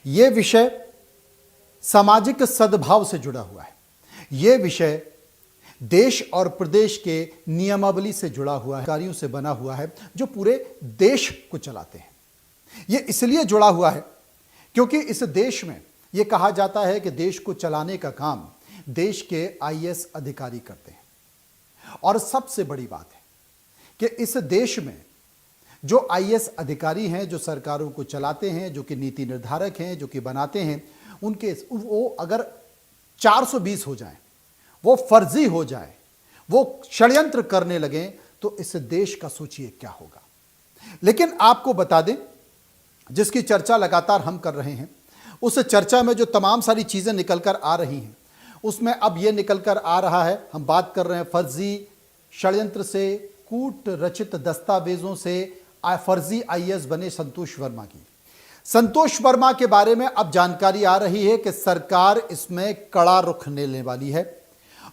यह विषय सामाजिक सद्भाव से जुड़ा हुआ है। यह विषय देश और प्रदेश के नियमावली से जुड़ा हुआ है, कार्यों से बना हुआ है जो पूरे देश को चलाते हैं। यह इसलिए जुड़ा हुआ है क्योंकि इस देश में यह कहा जाता है कि देश को चलाने का काम देश के आईएएस अधिकारी करते हैं। और सबसे बड़ी बात है कि इस देश में जो आईएएस अधिकारी हैं, जो सरकारों को चलाते हैं, जो कि नीति निर्धारक हैं, जो कि बनाते हैं, उनके वो अगर 420 हो जाए, वो फर्जी हो जाए, वो षड्यंत्र करने लगे, तो इस देश का सोचिए क्या होगा। लेकिन आपको बता दें, जिसकी चर्चा लगातार हम कर रहे हैं, उस चर्चा में जो तमाम सारी चीजें निकल कर आ रही हैं, उसमें अब यह निकल कर आ रहा है, हम बात कर रहे हैं फर्जी षड्यंत्र से, कूट रचित दस्तावेजों से फर्जी आईएएस बने संतोष वर्मा की। संतोष वर्मा के बारे में अब जानकारी आ रही है कि सरकार इसमें कड़ा रुख लेने वाली है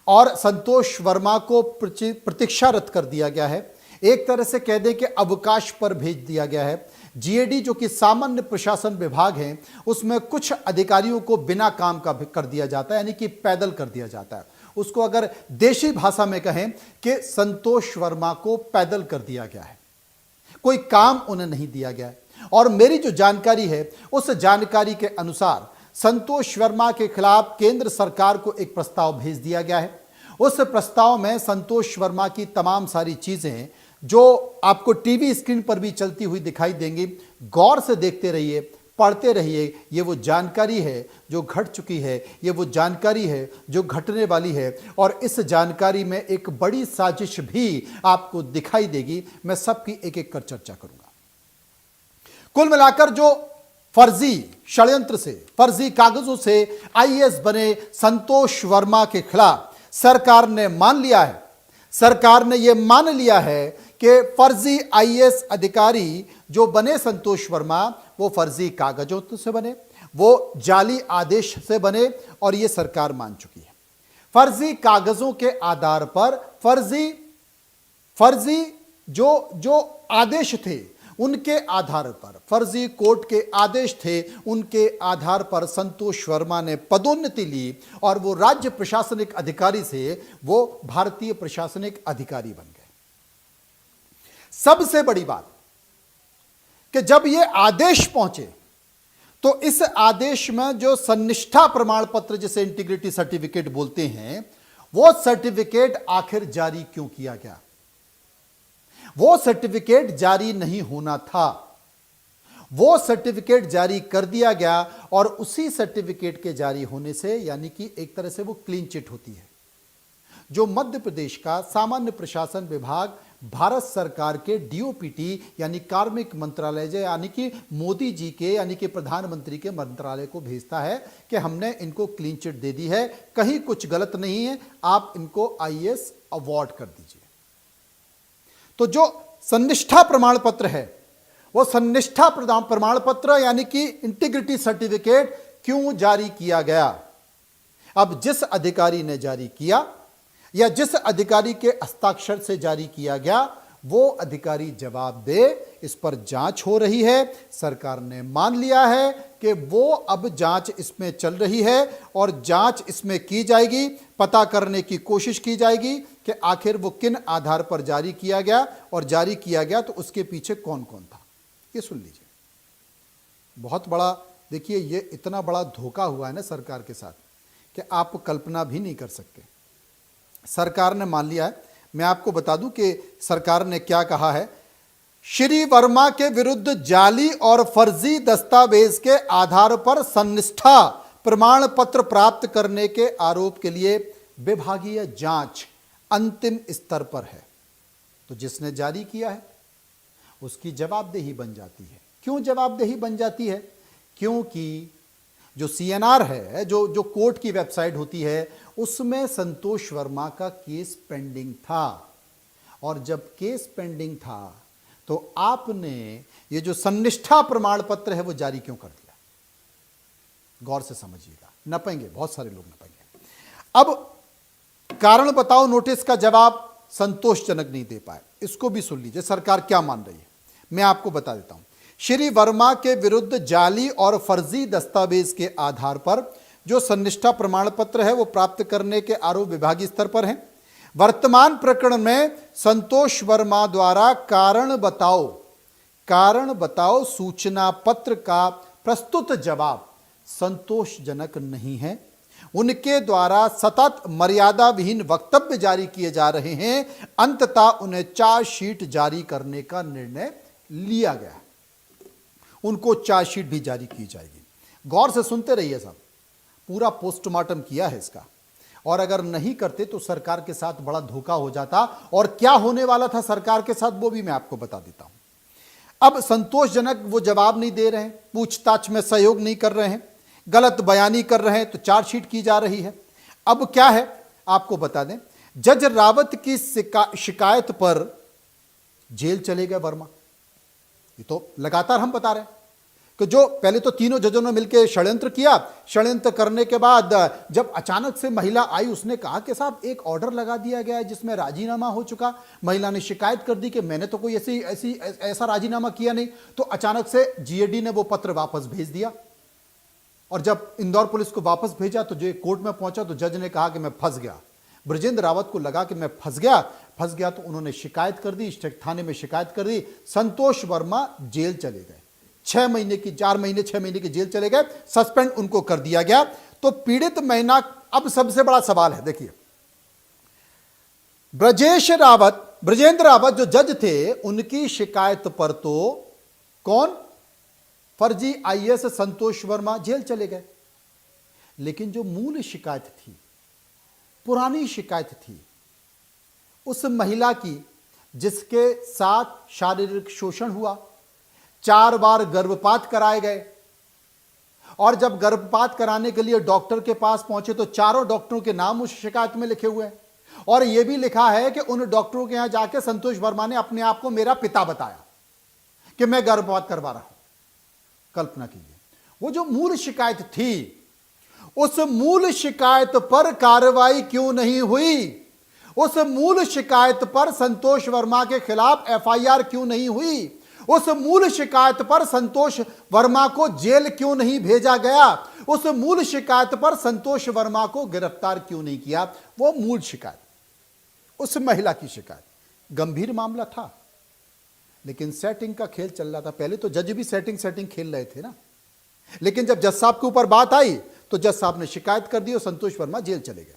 और संतोष वर्मा को प्रतीक्षारत कर दिया गया है। एक तरह से कह दें कि अवकाश पर भेज दिया गया है। जीएडी जो कि सामान्य प्रशासन विभाग है, उसमें कुछ अधिकारियों को बिना काम का कर दिया जाता है, यानी कि पैदल कर दिया जाता है। उसको अगर देशी भाषा में कहें कि संतोष वर्मा को पैदल कर दिया गया है, कोई काम उन्हें नहीं दिया गया है। और मेरी जो जानकारी है, उस जानकारी के अनुसार संतोष वर्मा के खिलाफ केंद्र सरकार को एक प्रस्ताव भेज दिया गया है। उस प्रस्ताव में संतोष वर्मा की तमाम सारी चीजें जो आपको टीवी स्क्रीन पर भी चलती हुई दिखाई देंगी, गौर से देखते रहिए, पढ़ते रहिए। ये वो जानकारी है जो घट चुकी है, ये वो जानकारी है जो घटने वाली है, और इस जानकारी में एक बड़ी साजिश भी आपको दिखाई देगी। मैं सबकी एक एक कर चर्चा करूंगा। कुल मिलाकर जो फर्जी षड्यंत्र से, फर्जी कागजों से आईएएस बने संतोष वर्मा के खिलाफ सरकार ने मान लिया है, सरकार ने यह मान लिया है कि फर्जी आईएएस अधिकारी जो बने संतोष वर्मा, वो फर्जी कागजों से बने, वो जाली आदेश से बने, और यह सरकार मान चुकी है। फर्जी कागजों के आधार पर फर्जी जो आदेश थे उनके आधार पर, फर्जी कोर्ट के आदेश थे, उनके आधार पर संतोष वर्मा ने पदोन्नति ली और वो राज्य प्रशासनिक अधिकारी से वो भारतीय प्रशासनिक अधिकारी बन गए। सबसे बड़ी बात कि जब ये आदेश पहुंचे तो इस आदेश में जो सन्निष्ठा प्रमाण पत्र, जिसे इंटीग्रिटी सर्टिफिकेट बोलते हैं, वो सर्टिफिकेट आखिर जारी क्यों किया गया? वो सर्टिफिकेट जारी नहीं होना था, वो सर्टिफिकेट जारी कर दिया गया, और उसी सर्टिफिकेट के जारी होने से, यानी कि एक तरह से वो क्लीन चिट होती है। जो मध्य प्रदेश का सामान्य प्रशासन विभाग भारत सरकार के डीओपीटी यानी कार्मिक मंत्रालय, यानी कि मोदी जी के, यानी कि प्रधानमंत्री के मंत्रालय को भेजता है कि हमने इनको क्लीन चिट दे दी है, कहीं कुछ गलत नहीं है, आप इनको आईएएस अवार्ड कर दीजिए। तो जो सन्निष्ठा प्रमाण पत्र है, वो सन्निष्ठा प्रमाण पत्र यानी कि इंटीग्रिटी सर्टिफिकेट क्यों जारी किया गया? अब जिस अधिकारी ने जारी किया या जिस अधिकारी के हस्ताक्षर से जारी किया गया, वो अधिकारी जवाब दे। इस पर जांच हो रही है, सरकार ने मान लिया है कि वो अब जांच इसमें चल रही है और जांच इसमें की जाएगी, पता करने की कोशिश की जाएगी कि आखिर वो किन आधार पर जारी किया गया, और जारी किया गया तो उसके पीछे कौन कौन था। ये सुन लीजिए, बहुत बड़ा, देखिए ये इतना बड़ा धोखा हुआ है ना सरकार के साथ कि आप कल्पना भी नहीं कर सकते। सरकार ने मान लिया है। मैं आपको बता दूं कि सरकार ने क्या कहा है। श्री वर्मा के विरुद्ध जाली और फर्जी दस्तावेज के आधार पर सन्निष्ठा प्रमाण पत्र प्राप्त करने के आरोप के लिए विभागीय जांच अंतिम स्तर पर है। तो जिसने जारी किया है उसकी जवाबदेही बन जाती है। क्यों जवाबदेही बन जाती है? क्योंकि जो सीएनआर है, जो कोर्ट की वेबसाइट होती है, उसमें संतोष वर्मा का केस पेंडिंग था, और जब केस पेंडिंग था तो आपने ये जो सन्निष्ठा प्रमाण पत्र है वो जारी क्यों कर दिया? गौर से समझिएगा, नपेंगे, बहुत सारे लोग नपेंगे। अब कारण बताओ नोटिस का जवाब संतोषजनक नहीं दे पाए, इसको भी सुन लीजिए सरकार क्या मान रही है। मैं आपको बता देता हूं। श्री वर्मा के विरुद्ध जाली और फर्जी दस्तावेज के आधार पर जो सन्निष्ठा प्रमाण पत्र है वो प्राप्त करने के आरोप विभागीय स्तर पर हैं। वर्तमान प्रकरण में संतोष वर्मा द्वारा कारण बताओ सूचना पत्र का प्रस्तुत जवाब संतोषजनक नहीं है। उनके द्वारा सतत मर्यादा विहीन वक्तव्य जारी किए जा रहे हैं। अंततः उन्हें चार्जशीट जारी करने का निर्णय लिया गया। उनको चार्जशीट भी जारी की जाएगी। गौर से सुनते रहिए साहब, पूरा पोस्टमार्टम किया है इसका, और अगर नहीं करते तो सरकार के साथ बड़ा धोखा हो जाता, और क्या होने वाला था सरकार के साथ वो भी मैं आपको बता देता हूं। अब संतोषजनक वो जवाब नहीं दे रहे हैं, पूछताछ में सहयोग नहीं कर रहे हैं, गलत बयानी कर रहे हैं, तो चार्जशीट की जा रही है। अब क्या है आपको बता दें, जज रावत की शिकायत पर जेल चले गए वर्मा। ये तो लगातार हम बता रहे हैं कि जो पहले तो तीनों जजों ने मिलकर षड्यंत्र किया, षड्यंत्र करने के बाद जब अचानक से महिला आई, उसने कहा कि साहब एक ऑर्डर लगा दिया गया है जिसमें राजीनामा हो चुका। महिला ने शिकायत कर दी कि मैंने तो कोई ऐसा राजीनामा किया नहीं। तो अचानक से जीएडी ने वो पत्र वापस भेज दिया, और जब इंदौर पुलिस को वापस भेजा तो जो कोर्ट में पहुंचा तो जज ने कहा कि मैं फंस गया। ब्रजेंद्र रावत को लगा कि मैं फंस गया तो उन्होंने शिकायत कर दी, थाने में शिकायत कर दी। संतोष वर्मा जेल चले गए, 6 महीने की जेल चले गए, सस्पेंड उनको कर दिया गया। तो पीड़ित महिला, अब सबसे बड़ा सवाल है, देखिए ब्रजेंद्र रावत जो जज थे, उनकी शिकायत पर तो कौन, फर्जी आईएएस संतोष वर्मा जेल चले गए। लेकिन जो मूल शिकायत थी, पुरानी शिकायत थी उस महिला की, जिसके साथ शारीरिक शोषण हुआ, 4 बार गर्भपात कराए गए, और जब गर्भपात कराने के लिए डॉक्टर के पास पहुंचे तो चारों डॉक्टरों के नाम उस शिकायत में लिखे हुए हैं, और यह भी लिखा है कि उन डॉक्टरों के यहां जाके संतोष वर्मा ने अपने आप को मेरा पिता बताया कि मैं गर्भपात करवा रहा हूं। कल्पना कीजिए, वो जो मूल शिकायत थी, उस मूल शिकायत पर कार्रवाई क्यों नहीं हुई? उस मूल शिकायत पर संतोष वर्मा के खिलाफ एफआईआर क्यों नहीं हुई? उस मूल शिकायत पर संतोष वर्मा को जेल क्यों नहीं भेजा गया? उस मूल शिकायत पर संतोष वर्मा को गिरफ्तार क्यों नहीं किया? वो मूल शिकायत, उस महिला की शिकायत, गंभीर मामला था, लेकिन सेटिंग का खेल चल रहा था। पहले तो जज भी सेटिंग खेल रहे थे ना, लेकिन जब जज साहब के ऊपर बात आई तो जज साहब ने शिकायत कर दी और संतोष वर्मा जेल चले गए।